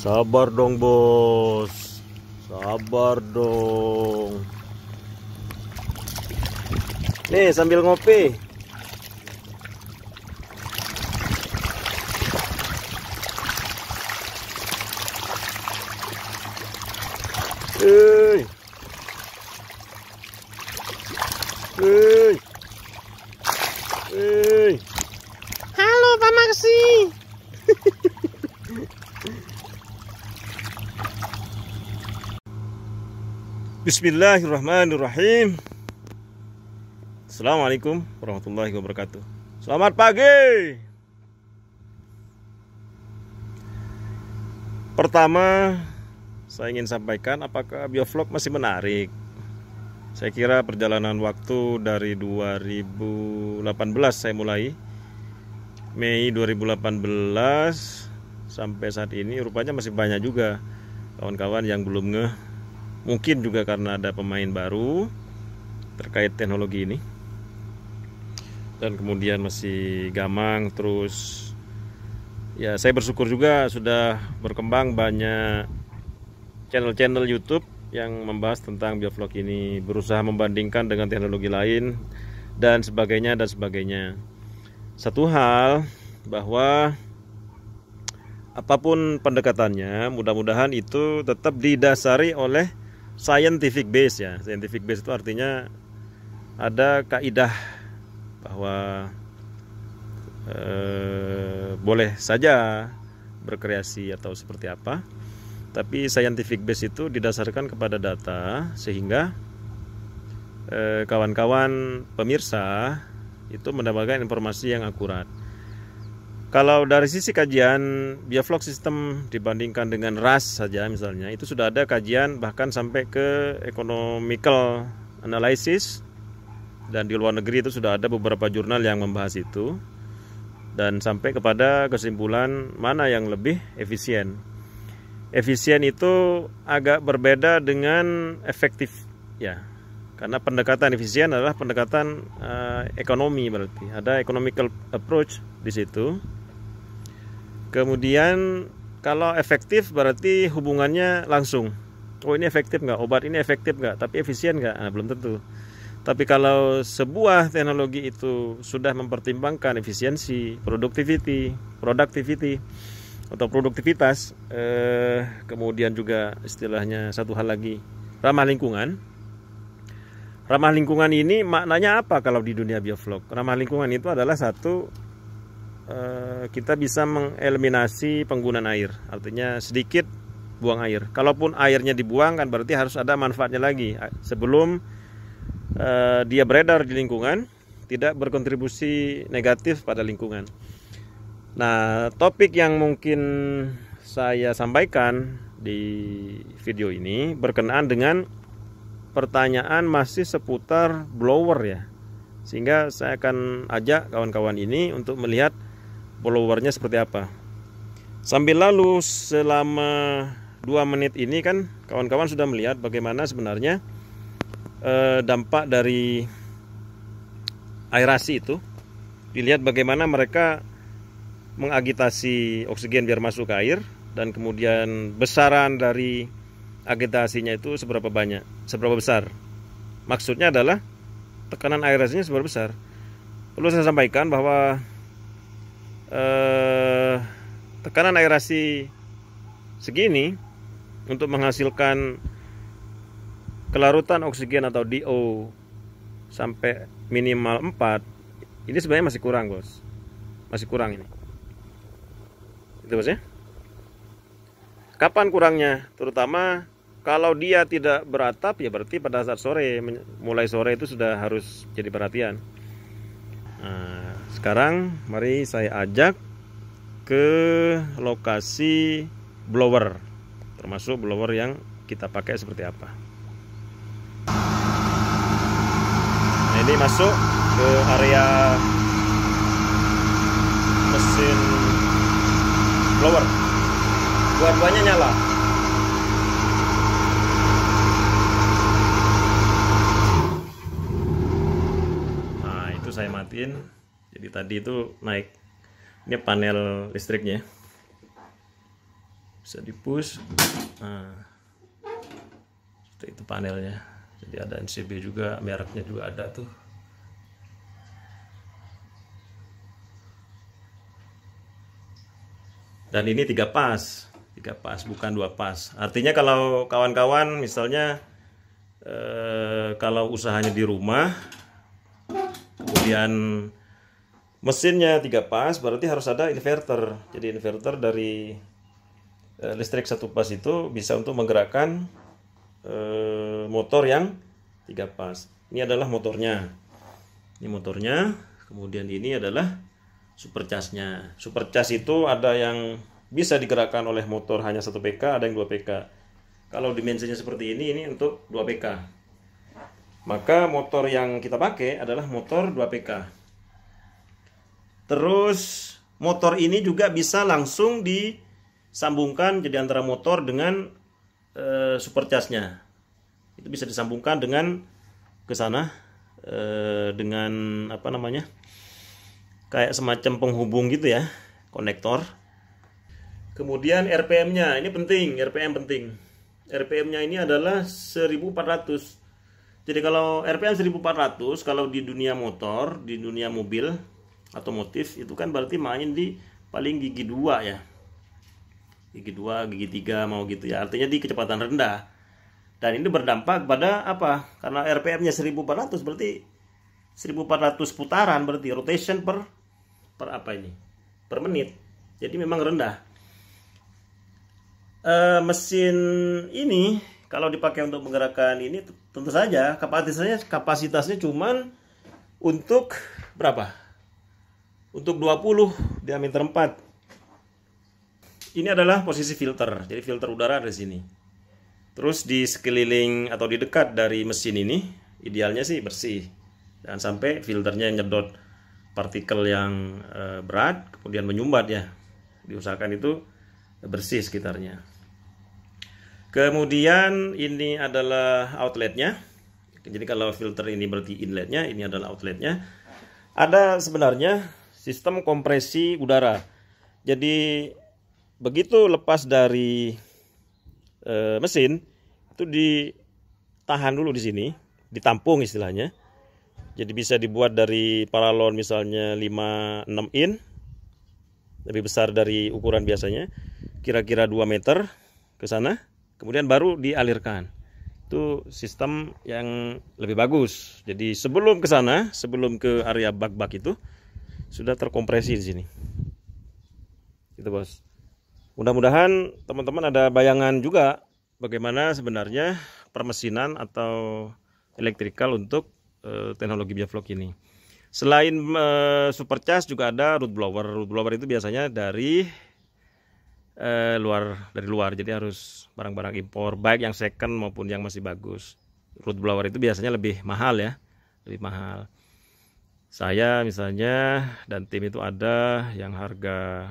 Sabar dong bos, sabar dong. Nih sambil ngopi. Hei, hei, hei. Halo Pak Maksi. Bismillahirrahmanirrahim. Assalamualaikum warahmatullahi wabarakatuh. Selamat pagi. Pertama, saya ingin sampaikan apakah biovlog masih menarik. Saya kira perjalanan waktu dari 2018 saya mulai, Mei 2018 sampai saat ini rupanya masih banyak juga kawan-kawan yang belum ngeh. Mungkin juga karena ada pemain baru terkait teknologi ini, dan kemudian masih gamang terus. Ya, saya bersyukur juga sudah berkembang banyak channel-channel YouTube yang membahas tentang biovlog ini, berusaha membandingkan dengan teknologi lain dan sebagainya dan sebagainya. Satu hal, bahwa apapun pendekatannya, mudah-mudahan itu tetap didasari oleh scientific base ya. Scientific base itu artinya ada kaidah bahwa boleh saja berkreasi atau seperti apa, tapi scientific base itu didasarkan kepada data, sehingga kawan-kawan pemirsa itu mendapatkan informasi yang akurat. Kalau dari sisi kajian biovlog system dibandingkan dengan RAS saja misalnya, itu sudah ada kajian bahkan sampai ke economical analysis, dan di luar negeri itu sudah ada beberapa jurnal yang membahas itu, dan sampai kepada kesimpulan mana yang lebih efisien. Efisien itu agak berbeda dengan efektif ya, karena pendekatan efisien adalah pendekatan ekonomi, berarti ada economical approach di situ. Kemudian kalau efektif berarti hubungannya langsung. Oh, ini efektif nggak? Obat ini efektif nggak? Tapi efisien nggak? Nah, belum tentu. Tapi kalau sebuah teknologi itu sudah mempertimbangkan efisiensi, productivity atau produktivitas, kemudian juga istilahnya satu hal lagi, ramah lingkungan. Ramah lingkungan ini maknanya apa kalau di dunia biovlog? Ramah lingkungan itu adalah satu, kita bisa mengeliminasi penggunaan air, artinya sedikit buang air. Kalaupun airnya dibuang kan berarti harus ada manfaatnya lagi sebelum dia beredar di lingkungan, tidak berkontribusi negatif pada lingkungan. Nah, topik yang mungkin saya sampaikan di video ini berkenaan dengan pertanyaan masih seputar blower ya, sehingga saya akan ajak kawan-kawan ini untuk melihat blowernya seperti apa. Sambil lalu selama 2 menit ini kan kawan-kawan sudah melihat bagaimana sebenarnya dampak dari aerasi itu. Dilihat bagaimana mereka mengagitasi oksigen biar masuk ke air, dan kemudian besaran dari agitasinya itu seberapa banyak, seberapa besar. Maksudnya adalah tekanan aerasinya seberapa besar. Perlu saya sampaikan bahwa tekanan aerasi segini untuk menghasilkan kelarutan oksigen atau DO sampai minimal 4, ini sebenarnya masih kurang bos, masih kurang ini, itu bos ya. Kapan kurangnya? Terutama kalau dia tidak beratap ya, berarti pada saat sore, mulai sore itu sudah harus jadi perhatian. Nah, sekarang mari saya ajak ke lokasi blower, termasuk blower yang kita pakai seperti apa. Nah, ini masuk ke area mesin blower, dua-duanya nyala. Nah, itu saya matiin. Jadi tadi itu naik, ini panel listriknya. bisa di push. Nah, seperti itu panelnya. Jadi ada NCB juga, mereknya juga ada tuh. Dan ini 3 pas, bukan 2 pas. Artinya kalau kawan-kawan misalnya kalau usahanya di rumah, kemudian mesinnya 3 pas, berarti harus ada inverter. Jadi inverter dari listrik 1 pas itu bisa untuk menggerakkan motor yang 3 pas. Ini adalah motornya. Ini motornya. Kemudian ini adalah supercharge-nya. Supercharge itu ada yang bisa digerakkan oleh motor hanya 1 PK, ada yang 2 PK. Kalau dimensinya seperti ini untuk 2 PK. Maka motor yang kita pakai adalah motor 2 PK. Terus motor ini juga bisa langsung disambungkan jadi antara motor dengan supercharge-nya. Itu bisa disambungkan dengan ke sana dengan apa namanya? Kayak semacam penghubung gitu ya, konektor. Kemudian RPM-nya, ini penting, RPM penting. RPM-nya ini adalah 1400. Jadi kalau RPM 1400, kalau di dunia motor, di dunia mobil, otomotif, itu kan berarti main di paling gigi 2 ya. Gigi 2, gigi 3 mau gitu ya. Artinya di kecepatan rendah. Dan ini berdampak pada apa? Karena RPM-nya 1400 berarti 1400 putaran, berarti rotation per apa ini? Per menit. Jadi memang rendah. Mesin ini kalau dipakai untuk menggerakkan ini tentu saja kapasitasnya cuman untuk berapa? Untuk 20 diameter 4. Ini adalah posisi filter. Jadi filter udara ada di sini. Terus di sekeliling atau di dekat dari mesin ini idealnya sih bersih. Jangan sampai filternya yang nyedot partikel yang berat kemudian menyumbat ya. Diusahakan itu bersih sekitarnya. Kemudian ini adalah outletnya. Jadi kalau filter ini berarti inletnya, ini adalah outletnya. Ada sebenarnya sistem kompresi udara. Jadi begitu lepas dari mesin itu ditahan dulu di sini, ditampung istilahnya. Jadi bisa dibuat dari paralon misalnya 5-6 in, lebih besar dari ukuran biasanya, kira-kira 2 meter ke sana, kemudian baru dialirkan. Itu sistem yang lebih bagus. Jadi sebelum ke sana, sebelum ke area bak-bak itu sudah terkompresi di sini. Gitu, Bos. Mudah-mudahan teman-teman ada bayangan juga bagaimana sebenarnya permesinan atau elektrikal untuk teknologi Biafloc ini. Selain supercharge juga ada root blower. Root blower itu biasanya dari luar, jadi harus barang-barang impor, baik yang second maupun yang masih bagus. Root blower itu biasanya lebih mahal ya, lebih mahal. Saya misalnya dan tim itu ada yang harga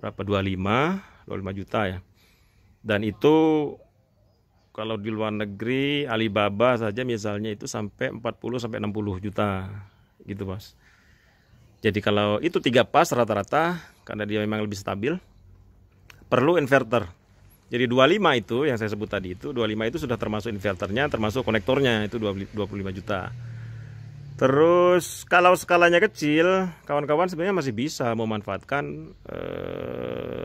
berapa, 25 juta ya. Dan itu kalau di luar negeri Alibaba saja misalnya itu sampai 40-60 juta gitu, Bos. Jadi kalau itu 3 pas rata-rata karena dia memang lebih stabil, perlu inverter. Jadi 25 itu yang saya sebut tadi itu 25 itu sudah termasuk inverternya, termasuk konektornya itu 25 juta. Terus kalau skalanya kecil, kawan-kawan sebenarnya masih bisa memanfaatkan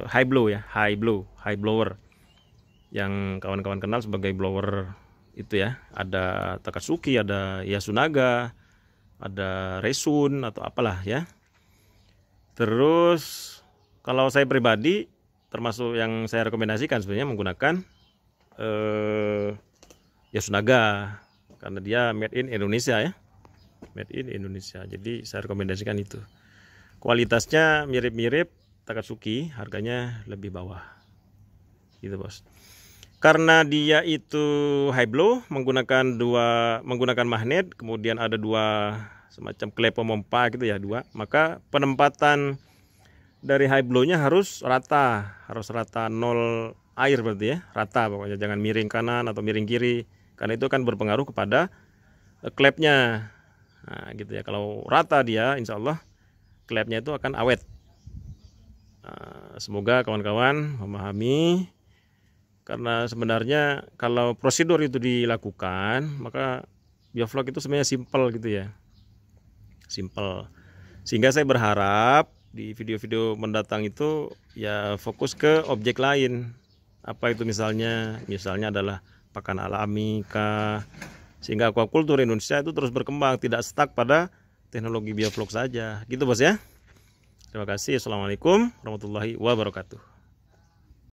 high blow ya, high blower yang kawan-kawan kenal sebagai blower itu ya. Ada Takatsuki, ada Yasunaga, ada Resun atau apalah ya. Terus kalau saya pribadi termasuk yang saya rekomendasikan sebenarnya menggunakan Yasunaga karena dia made in Indonesia ya. Made in Indonesia. Jadi saya rekomendasikan itu. Kualitasnya mirip-mirip Takatsuki, harganya lebih bawah. Gitu, Bos. Karena dia itu high blow menggunakan magnet, kemudian ada 2 semacam klep pompa gitu ya, 2. Maka penempatan dari high blow-nya harus rata 0 air berarti ya, rata pokoknya, jangan miring kanan atau miring kiri karena itu kan berpengaruh kepada klepnya. Nah, gitu ya. Kalau rata dia, insya Allah klepnya itu akan awet. Semoga kawan-kawan memahami, karena sebenarnya kalau prosedur itu dilakukan, maka biovlog itu sebenarnya simple gitu ya, simple. Sehingga saya berharap di video-video mendatang itu ya fokus ke objek lain. Apa itu misalnya adalah pakan alami kah, sehingga aquaculture Indonesia itu terus berkembang, tidak stuck pada teknologi biovlog saja. Gitu Bos ya. Terima kasih. Assalamualaikum warahmatullahi wabarakatuh.